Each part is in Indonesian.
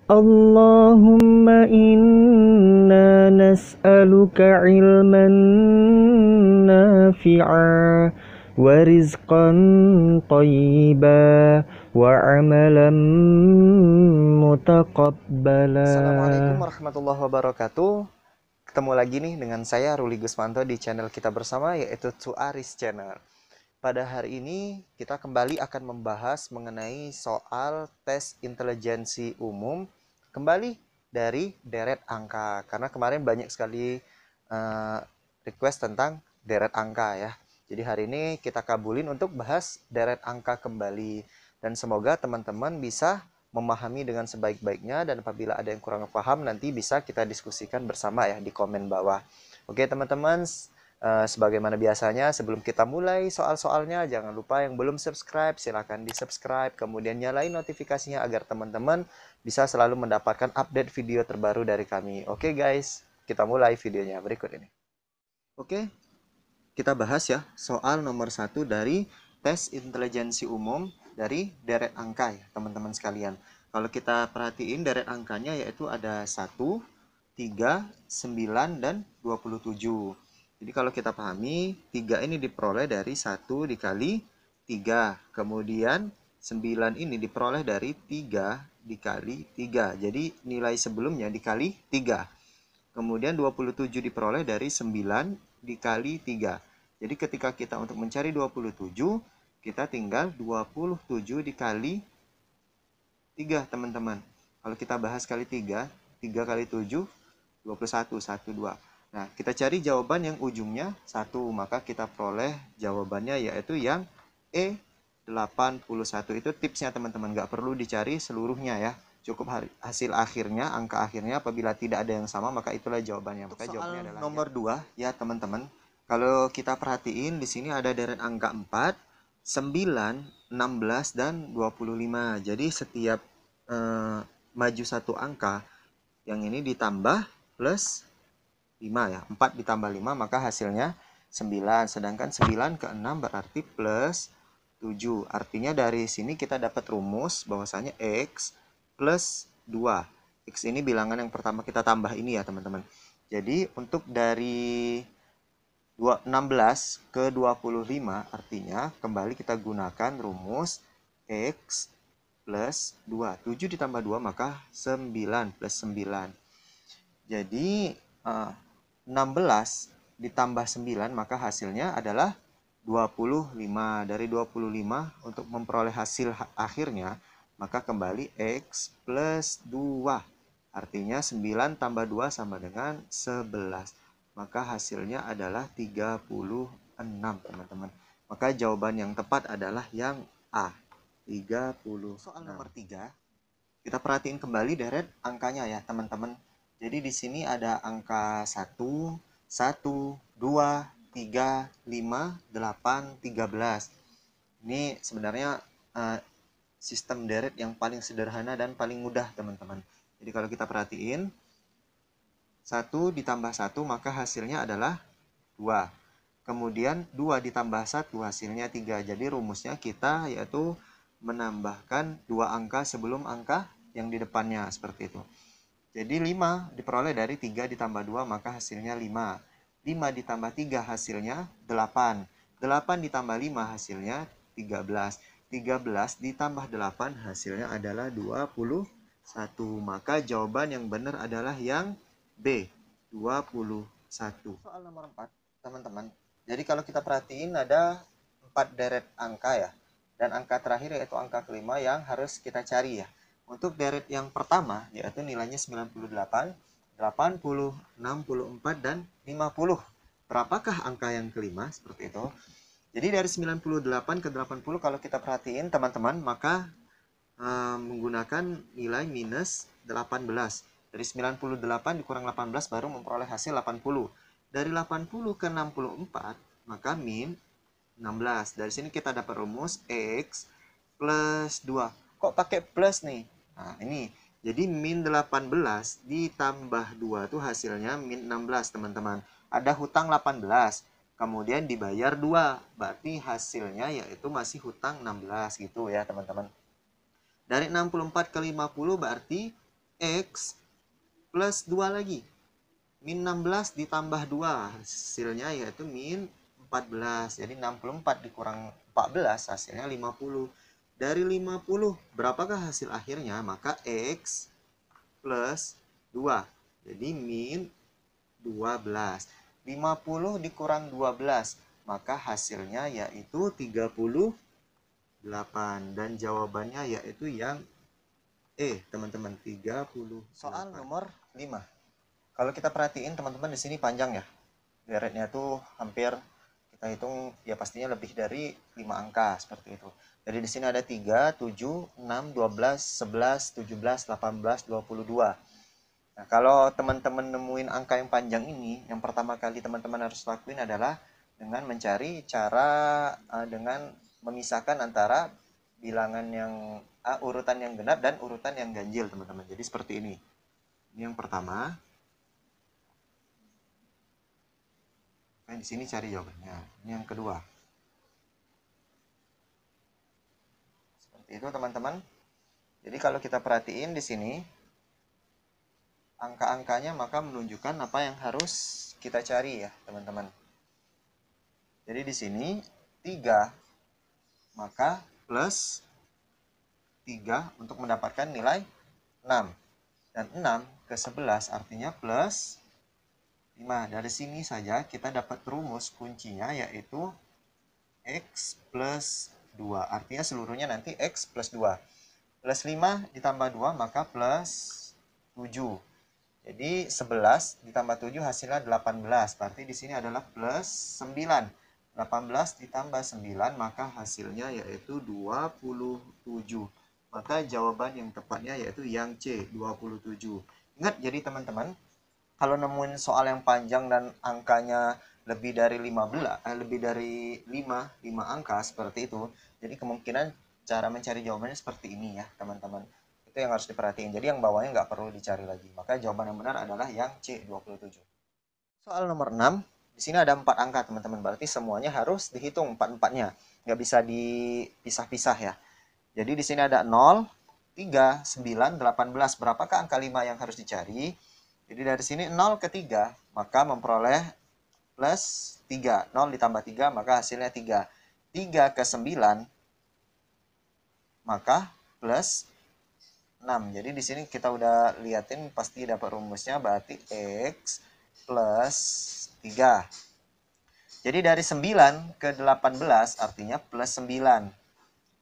Allahumma inna nas'aluka ilman nafi'a wa rizqan thayyiba wa amalan mutaqabbala. Assalamualaikum warahmatullahi wabarakatuh. Ketemu lagi nih dengan saya Ruli Gusmanto di channel kita bersama, yaitu Tuaris Channel. Pada hari ini kita kembali akan membahas mengenai soal tes intelijensi umum kembali dari deret angka, karena kemarin banyak sekali request tentang deret angka ya. Jadi hari ini kita kabulin untuk bahas deret angka kembali, dan semoga teman-teman bisa memahami dengan sebaik-baiknya, dan apabila ada yang kurang paham nanti bisa kita diskusikan bersama ya di komen bawah. Oke teman-teman, sebagaimana biasanya sebelum kita mulai soal-soalnya, jangan lupa yang belum subscribe silahkan di subscribe, kemudian nyalain notifikasinya agar teman-teman bisa selalu mendapatkan update video terbaru dari kami. Oke guys, kita mulai videonya berikut ini. Oke, kita bahas ya soal nomor 1 dari tes intelijensi umum dari deret angka ya teman-teman sekalian. Kalau kita perhatiin deret angkanya yaitu ada 1, 3, 9, dan 27. Jadi kalau kita pahami, 3 ini diperoleh dari 1 dikali 3. Kemudian 9 ini diperoleh dari 3 dikali 3. Jadi nilai sebelumnya dikali 3. Kemudian 27 diperoleh dari 9 dikali 3. Jadi ketika kita untuk mencari 27, kita tinggal 27 dikali 3 teman-teman. Kalau kita bahas kali 3, 3 kali 7, 21, 1, 2. Nah, kita cari jawaban yang ujungnya 1, maka kita peroleh jawabannya yaitu yang E81. Itu tipsnya teman-teman, nggak perlu dicari seluruhnya ya. Cukup hasil akhirnya, angka akhirnya. Apabila tidak ada yang sama, maka itulah jawabannya. Maka jawabannya adalah nomor 2 ya teman-teman. Kalau kita perhatiin di sini ada deret angka 4, 9, 16, dan 25. Jadi setiap maju satu angka, yang ini ditambah plus 5 ya. 4 ditambah 5 maka hasilnya 9. Sedangkan 9 ke 6 berarti plus 7. Artinya dari sini kita dapat rumus bahwasanya X plus 2. X ini bilangan yang pertama kita tambah ini ya teman-teman. Jadi untuk dari 16 ke 25 artinya kembali kita gunakan rumus X plus 2. 7 ditambah 2 maka 9 plus 9. Jadi 16 ditambah 9 maka hasilnya adalah 25. Dari 25 untuk memperoleh hasil akhirnya, maka kembali X plus 2. Artinya 9 tambah 2 sama dengan 11. Maka hasilnya adalah 36 teman-teman. Maka jawaban yang tepat adalah yang A, 30. Soal nomor 3, kita perhatiin kembali deret angkanya ya teman-teman. Jadi di sini ada angka 1, 1, 2, 3, 5, 8, 13. Ini sebenarnya sistem deret yang paling sederhana dan paling mudah teman-teman. Jadi kalau kita perhatiin 1 ditambah 1 maka hasilnya adalah 2. Kemudian 2 ditambah 1 hasilnya 3. Jadi rumusnya kita yaitu menambahkan 2 angka sebelum angka yang di depannya seperti itu. Jadi 5 diperoleh dari 3 ditambah 2 maka hasilnya 5. 5 ditambah 3 hasilnya 8. 8 ditambah 5 hasilnya 13. 13 ditambah 8 hasilnya adalah 21. Maka jawaban yang benar adalah yang B, 21. Soal nomor 4, teman-teman. Jadi kalau kita perhatiin ada 4 deret angka ya. Dan angka terakhir yaitu angka kelima yang harus kita cari ya. Untuk deret yang pertama yaitu nilainya 98, 80, 64, dan 50. Berapakah angka yang kelima? Seperti itu. Jadi dari 98 ke 80 kalau kita perhatiin teman-teman, maka menggunakan nilai minus 18. Dari 98 dikurang 18 baru memperoleh hasil 80. Dari 80 ke 64 maka min 16. Dari sini kita dapat rumus X plus 2. Kok pakai plus nih? Nah ini, jadi min 18 ditambah 2 itu hasilnya min 16 teman-teman. Ada hutang 18, kemudian dibayar 2, berarti hasilnya yaitu masih hutang 16 gitu ya teman-teman. Dari 64 ke 50 berarti X plus 2 lagi. Min 16 ditambah 2. Hasilnya yaitu min 14. Jadi 64 dikurang 14 hasilnya 50. Dari 50, berapakah hasil akhirnya? Maka X plus 2. Jadi min 12. 50 dikurang 12. Maka hasilnya yaitu 38. Dan jawabannya yaitu yang teman-teman, 30. Soal nomor 5. Kalau kita perhatiin teman-teman di sini panjang ya. Deretnya tuh hampir kita hitung ya pastinya lebih dari 5 angka seperti itu. Jadi di sini ada 3, 7, 6, 12, 11, 17, 18, 22. Nah, kalau teman-teman nemuin angka yang panjang ini, yang pertama kali teman-teman harus lakuin adalah dengan mencari cara dengan memisahkan antara bilangan yang urutan yang genap dan urutan yang ganjil, teman-teman. Jadi seperti ini. Ini yang pertama. Nah, di sini cari jawabannya. Ini yang kedua. Seperti itu, teman-teman. Jadi kalau kita perhatiin di sini angka-angkanya maka menunjukkan apa yang harus kita cari ya, teman-teman. Jadi di sini 3 maka plus 3 untuk mendapatkan nilai 6. Dan 6 ke 11 artinya plus 5. Dari sini saja kita dapat rumus kuncinya yaitu X plus 2. Artinya seluruhnya nanti X plus 2. Plus 5 ditambah 2 maka plus 7. Jadi 11 ditambah 7 hasilnya 18. Berarti di sini adalah plus 9. 18 ditambah 9 maka hasilnya yaitu 27. Maka jawaban yang tepatnya yaitu yang C, 27. Ingat jadi teman-teman, kalau nemuin soal yang panjang dan angkanya lebih dari 5 angka seperti itu, jadi kemungkinan cara mencari jawabannya seperti ini ya, teman-teman. Itu yang harus diperhatiin. Jadi yang bawahnya nggak perlu dicari lagi. Maka jawaban yang benar adalah yang C, 27. Soal nomor 6. Di sini ada 4 angka, teman-teman. Berarti semuanya harus dihitung 4-4-nya. Nggak bisa dipisah-pisah ya. Jadi di sini ada 0, 3, 9, 18. Berapakah angka 5 yang harus dicari? Jadi dari sini 0 ke 3, maka memperoleh plus 3. 0 ditambah 3, maka hasilnya 3. 3 ke 9, maka plus 6. Jadi di sini kita udah liatin pasti dapat rumusnya, berarti X plus 3. Jadi dari 9 ke 18 artinya plus 9.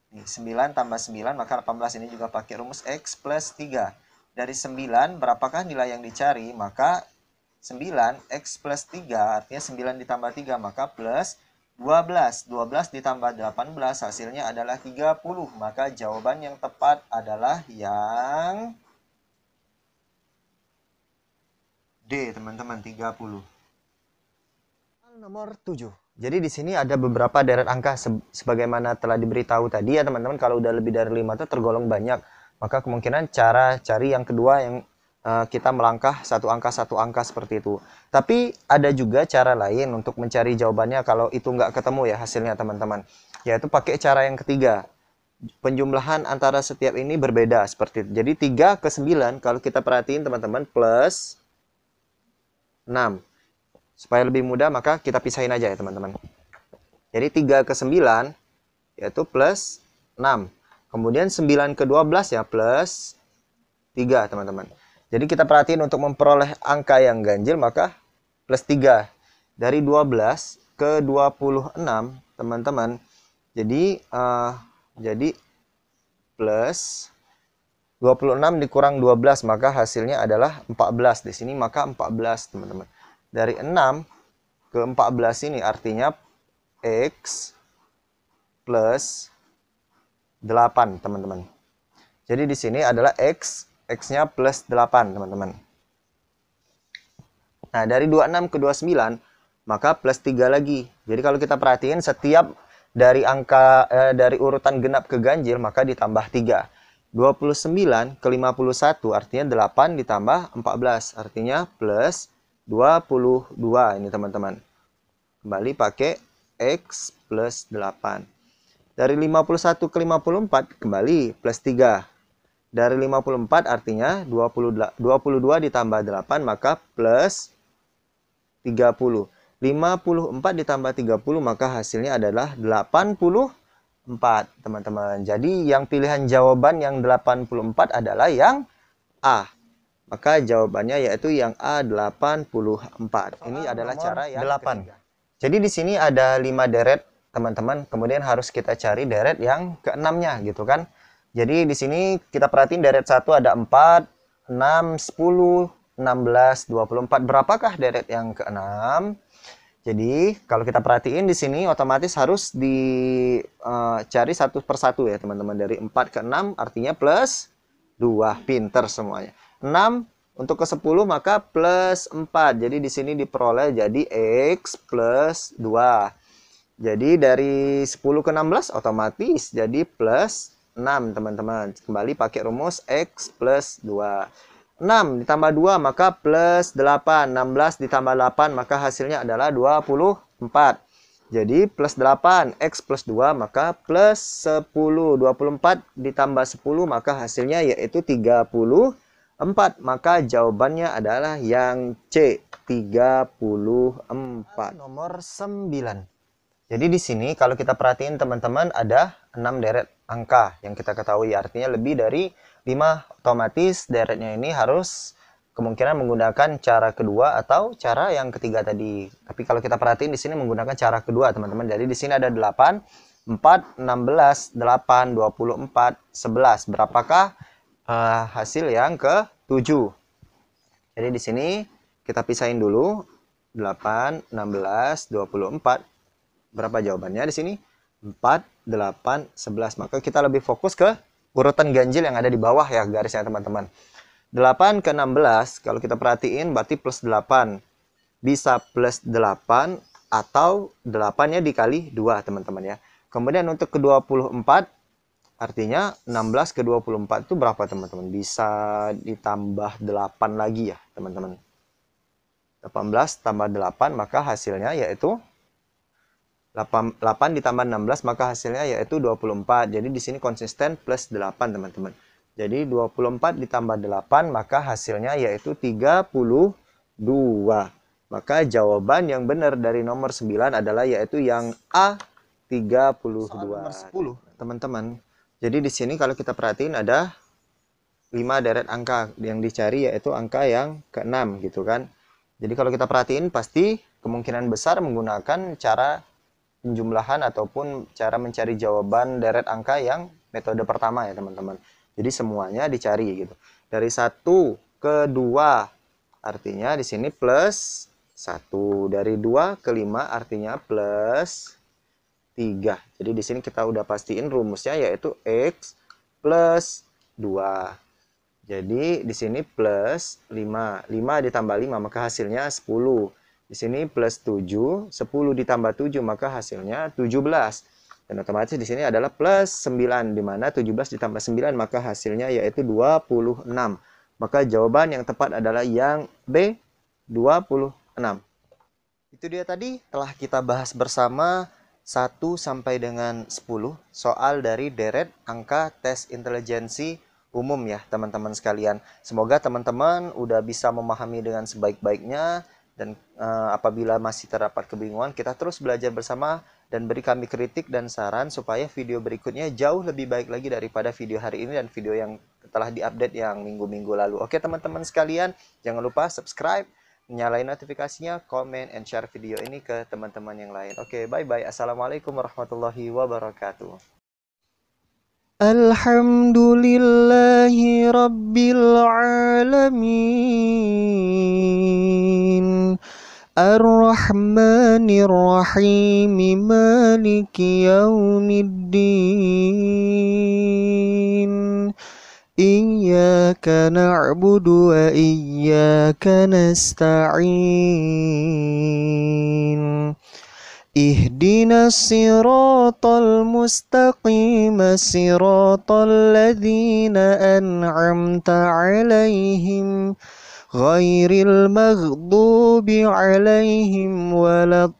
9 tambah 9 maka 18, ini juga pakai rumus X plus 3. Dari 9 berapakah nilai yang dicari? Maka 9 X plus 3 artinya 9 ditambah 3 maka plus 12. 12 ditambah 18 hasilnya adalah 30. Maka jawaban yang tepat adalah yang D, teman-teman, 30. Nomor 7. Jadi di sini ada beberapa deret angka sebagaimana telah diberitahu tadi ya, teman-teman. Kalau udah lebih dari 5 itu tergolong banyak. Maka kemungkinan cara cari yang kedua yang kita melangkah satu angka seperti itu. Tapi ada juga cara lain untuk mencari jawabannya kalau itu nggak ketemu ya hasilnya, teman-teman. Yaitu pakai cara yang ketiga. Penjumlahan antara setiap ini berbeda seperti itu. Jadi 3 ke 9 kalau kita perhatiin, teman-teman, plus 6. Supaya lebih mudah maka kita pisahin aja ya, teman-teman. Jadi 3 ke 9 yaitu plus 6. Kemudian 9 ke 12 ya plus 3, teman-teman. Jadi kita perhatiin untuk memperoleh angka yang ganjil maka plus 3. Dari 12 ke 26, teman-teman. Jadi plus 26 dikurang 12 maka hasilnya adalah 14. Di sini maka 14, teman-teman. Dari 6 ke 14 ini artinya X plus 8, teman-teman. Jadi di sini adalah X-nya plus 8, teman-teman. Nah, dari 26 ke 29, maka plus 3 lagi. Jadi kalau kita perhatiin, setiap dari dari urutan genap ke ganjil, maka ditambah 3. 29 ke 51, artinya 8 ditambah 14, artinya plus 22. Ini, teman-teman. Kembali pakai X plus 8. Dari 51 ke 54, kembali plus 3. Dari 54 artinya 22 ditambah 8 maka plus 30. 54 ditambah 30 maka hasilnya adalah 84, teman-teman. Jadi yang pilihan jawaban yang 84 adalah yang A. Maka jawabannya yaitu yang A, 84. Ini adalah cara yang 8. Ketiga. Jadi di sini ada 5 deret, teman-teman. Kemudian harus kita cari deret yang keenamnya gitu kan. Jadi di sini kita perhatiin deret 1 ada 4, 6, 10, 16, 24. Berapakah deret yang keenam? Jadi kalau kita perhatiin di sini otomatis harus dicari satu persatu ya teman-teman. Dari 4 ke 6 artinya plus 2. Pinter semuanya. 6 untuk ke 10 maka plus 4. Jadi di sini diperoleh jadi X plus 2. Jadi dari 10 ke 16 otomatis jadi plus 6 teman-teman. Kembali pakai rumus X plus 2. 6 ditambah 2 maka plus 8. 16 ditambah 8 maka hasilnya adalah 24. Jadi plus 8 X plus 2 maka plus 10. 24 ditambah 10 maka hasilnya yaitu 34. Maka jawabannya adalah yang C, 34. Nomor 9. Jadi di sini kalau kita perhatiin teman-teman ada 6 deret angka yang kita ketahui, artinya lebih dari 5, otomatis deretnya ini harus kemungkinan menggunakan cara kedua atau cara yang ketiga tadi. Tapi kalau kita perhatiin di sini menggunakan cara kedua, teman-teman. Jadi di sini ada 8, 4, 16, 8, 24, 11. Berapakah hasil yang ke-7? Jadi di sini kita pisahin dulu 8, 16, 24. Berapa jawabannya di sini? 4, 8, 11. Maka kita lebih fokus ke urutan ganjil yang ada di bawah ya garisnya teman-teman. 8 ke 16 kalau kita perhatiin berarti plus 8. Bisa plus 8 atau 8-nya dikali 2 teman-teman ya. Kemudian untuk ke 24 artinya 16 ke 24 itu berapa teman-teman? Bisa ditambah 8 lagi ya teman-teman. 18 tambah 8 maka hasilnya yaitu 8 ditambah 16 maka hasilnya yaitu 24. Jadi di sini konsisten plus 8 teman-teman. Jadi 24 ditambah 8 maka hasilnya yaitu 32. Maka jawaban yang benar dari nomor 9 adalah yaitu yang A, 32. Soal nomor 10 teman-teman. Jadi di sini kalau kita perhatiin ada 5 deret angka yang dicari yaitu angka yang ke-6 gitu kan. Jadi kalau kita perhatiin pasti kemungkinan besar menggunakan cara penjumlahan ataupun cara mencari jawaban deret angka yang metode pertama ya teman-teman. Jadi semuanya dicari gitu. Dari 1 ke 2 artinya di sini plus 1. Dari 2 ke 5 artinya plus 3. Jadi di sini kita udah pastiin rumusnya yaitu X plus 2. Jadi di sini plus 5. 5 ditambah 5 maka hasilnya 10. Di sini plus 7, 10 ditambah 7 maka hasilnya 17. Dan otomatis di sini adalah plus 9, di mana 17 ditambah 9 maka hasilnya yaitu 26. Maka jawaban yang tepat adalah yang B, 26. Itu dia tadi telah kita bahas bersama 1 sampai dengan 10 soal dari deret angka tes intelijensi umum ya teman-teman sekalian. Semoga teman-teman udah bisa memahami dengan sebaik-baiknya. Dan apabila masih terdapat kebingungan, kita terus belajar bersama dan beri kami kritik dan saran supaya video berikutnya jauh lebih baik lagi daripada video hari ini dan video yang telah diupdate yang minggu-minggu lalu. Oke teman-teman sekalian, jangan lupa subscribe, nyalain notifikasinya, komen, and share video ini ke teman-teman yang lain. Oke, bye-bye. Assalamualaikum warahmatullahi wabarakatuh. Alhamdulillahi Rabbil Alamin Ar-Rahmanir Rahim Maliki Yaumiddin Iyyaka na'budu wa iyyaka nasta'in Ihdinas siratal mustaqim siratal ladzina an'amta 'alaihim ghairil maghdubi 'alaihim waladdallin